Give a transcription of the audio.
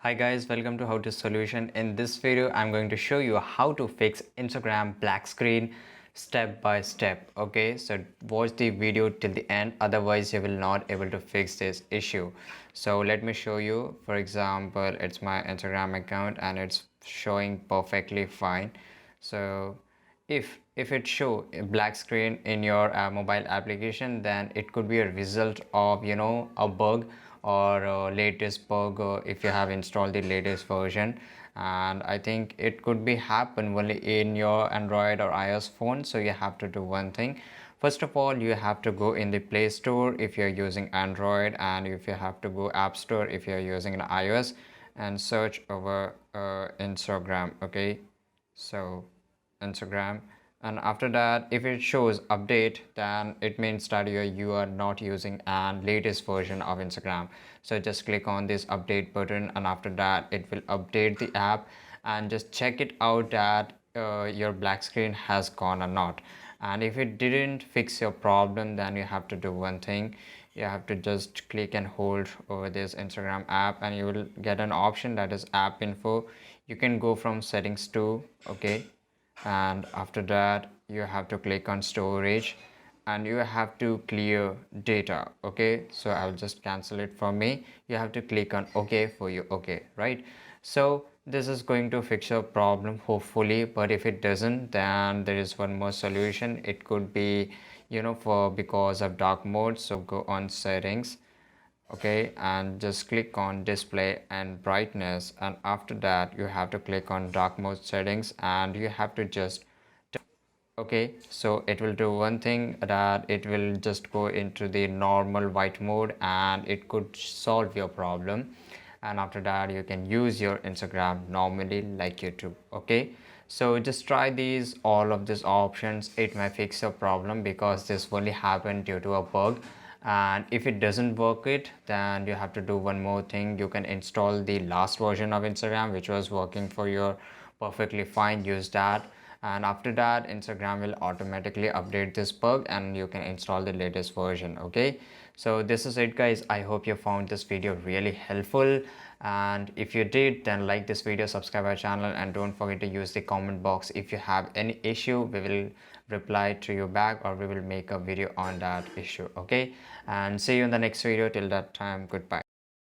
Hi guys, welcome to How to Solution. In this video, I'm going to show you how to fix Instagram black screen step by step. Okay, so watch the video till the end, otherwise you will not able to fix this issue. So let me show you. For example, it's my Instagram account and it's showing perfectly fine. So if it show a black screen in your mobile application, then it could be a result of a bug or latest bug if you have installed the latest version. And I think it could be happen only in your Android or iOS phone. So you have to do one thing. First of all, you have to go in the Play Store if you're using Android, and if you have to go App Store if you're using an iOS, and search over Instagram. Okay, so Instagram. And after that, if it shows update, then it means that you are not using an latest version of Instagram. So just click on this update button, and after that it will update the app, and just check it out that your black screen has gone or not. And if it didn't fix your problem, then you have to do one thing. You have to just click and hold over this Instagram app, and you will get an option that is app info. You can go from settings to, okay, and after that you have to click on storage, and you have to clear data. Okay, so I'll just cancel it for me. You have to click on okay for you. Okay, right? So this is going to fix your problem hopefully, but if it doesn't, then there is one more solution. It could be for because of dark mode. So go on settings, okay, and just click on display and brightness, and after that you have to click on dark mode settings, and you have to just, okay, so it will do one thing, that it will just go into the normal white mode, and it could solve your problem. And after that you can use your Instagram normally like YouTube. Okay, so just try these, all of these options. It may fix your problem because this only happened due to a bug. And if it doesn't work it, then you have to do one more thing. You can install the last version of Instagram which was working for you perfectly fine. Use that, and after that Instagram will automatically update this bug, and you can install the latest version. Okay, so this is it guys. I hope you found this video really helpful, and if you did, then like this video, subscribe our channel, and don't forget to use the comment box. If you have any issue, we will reply to you back, or we will make a video on that issue. Okay, and see you in the next video. Till that time, goodbye.